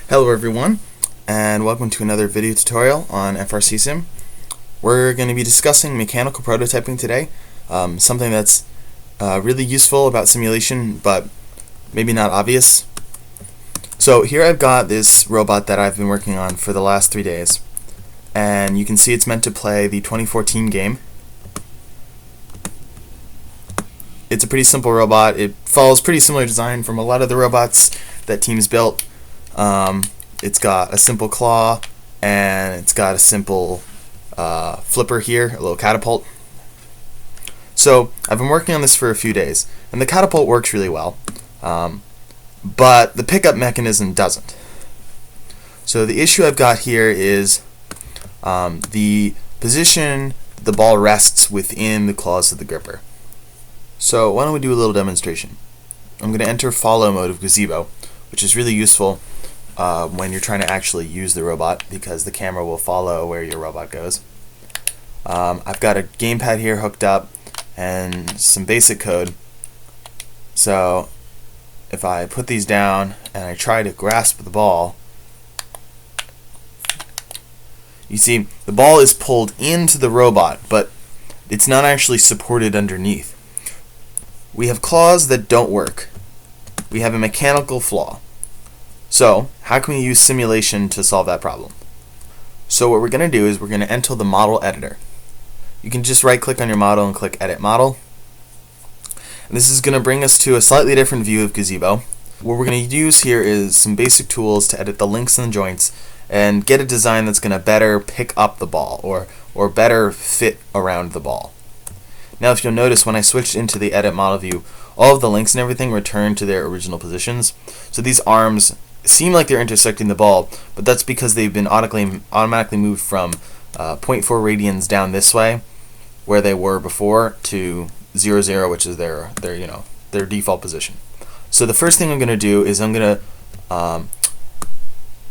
Hello everyone, and welcome to another video tutorial on FRCSim. We're going to be discussing mechanical prototyping today, something that's really useful about simulation, but maybe not obvious. So here I've got this robot that I've been working on for the last 3 days, and you can see it's meant to play the 2014 game. It's a pretty simple robot. It follows pretty similar design from a lot of the robots that teams built. It's got a simple claw, and it's got a simple flipper here, a little catapult. So I've been working on this for a few days, and the catapult works really well, but the pickup mechanism doesn't. So the issue I've got here is the position the ball rests within the claws of the gripper. So why don't we do a little demonstration. I'm going to enter follow mode of Gazebo, which is really useful when you're trying to actually use the robot, because the camera will follow where your robot goes. I've got a gamepad here hooked up and some basic code. So if I put these down and I try to grasp the ball, you see the ball is pulled into the robot, but it's not actually supported underneath. We have claws that don't work. We have a mechanical flaw. So how can we use simulation to solve that problem? So what we're going to do is we're going to enter the model editor. You can just right click on your model and click edit model. And this is going to bring us to a slightly different view of Gazebo. What we're going to use here is some basic tools to edit the links and the joints and get a design that's going to better pick up the ball or better fit around the ball. Now if you'll notice, when I switched into the edit model view, all of the links and everything return to their original positions. So these arms seem like they're intersecting the ball, but that's because they've been automatically moved from 0.4 radians down this way, where they were before, to 0, 0, which is their default position. So the first thing I'm going to do is I'm going to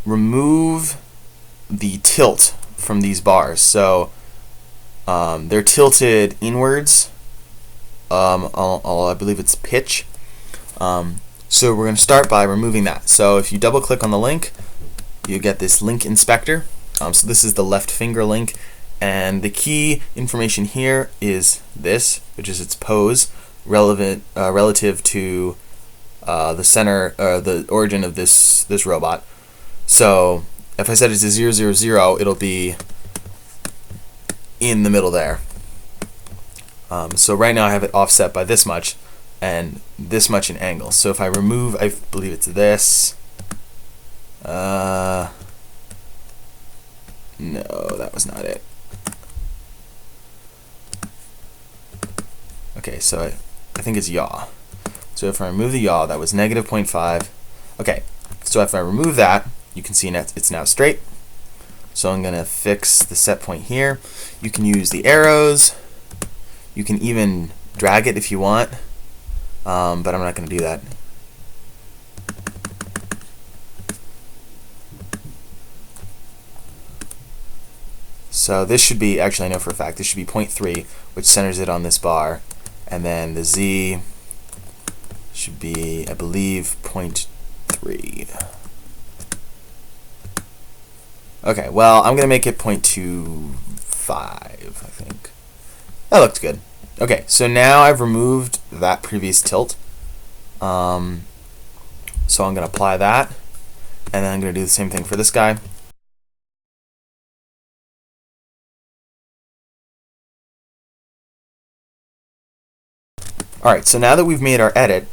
remove the tilt from these bars. So they're tilted inwards. I believe it's pitch. So we're going to start by removing that. So if you double click on the link, you get this link inspector. So this is the left finger link, and the key information here is this, which is its pose relative to the center, the origin of this robot. So if I set it to 0, 0, 0, it'll be in the middle there. So right now I have it offset by this much and this much in angle. So if I remove, I believe it's this. No, that was not it. Okay, so I think it's yaw. So if I remove the yaw, that was negative 0.5. Okay, so if I remove that, you can see it's now straight. So I'm going to fix the set point here. You can use the arrows. You can even drag it if you want, but I'm not going to do that. So this should be, actually I know for a fact, this should be 0.3, which centers it on this bar, and then the Z should be, I believe, 0.3. Okay, well, I'm going to make it 0.25, I think. That looks good. Okay, so now I've removed that previous tilt. So I'm going to apply that, and then I'm going to do the same thing for this guy. Alright, so now that we've made our edit,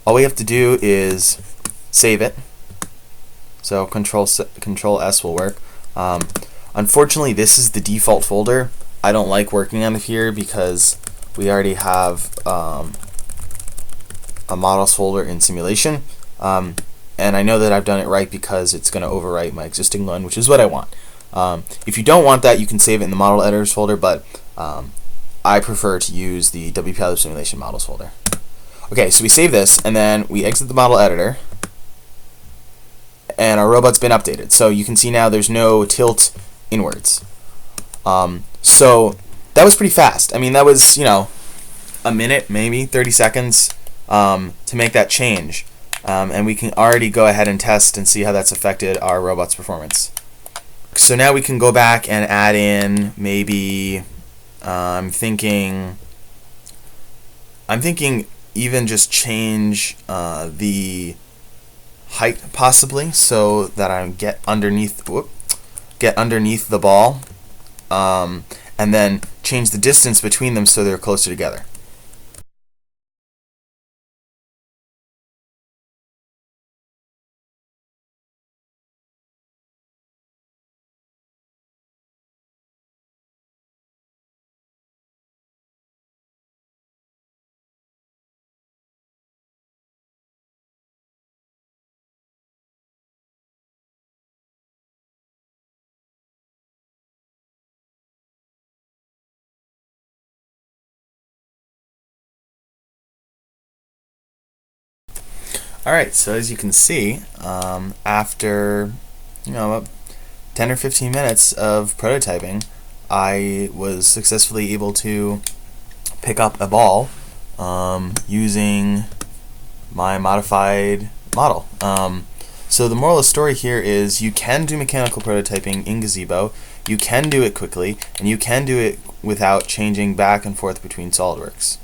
all we have to do is save it. So Control S will work. Unfortunately, this is the default folder. I don't like working on it here because we already have a models folder in simulation, and I know that I've done it right because it's going to overwrite my existing one, which is what I want. If you don't want that, you can save it in the model editors folder, but I prefer to use the WPLib simulation models folder. Okay, so we save this, and then we exit the model editor, and our robot's been updated. So you can see now there's no tilt inwards. So that was pretty fast. I mean, that was, a minute, maybe 30 seconds to make that change. and we can already go ahead and test and see how that's affected our robot's performance. So now we can go back and add in maybe I'm thinking even just change the height possibly, so that I get underneath the ball, and then change the distance between them so they're closer together. Alright, so as you can see, after about 10 or 15 minutes of prototyping, I was successfully able to pick up a ball using my modified model. So the moral of the story here is you can do mechanical prototyping in Gazebo, you can do it quickly, and you can do it without changing back and forth between SolidWorks.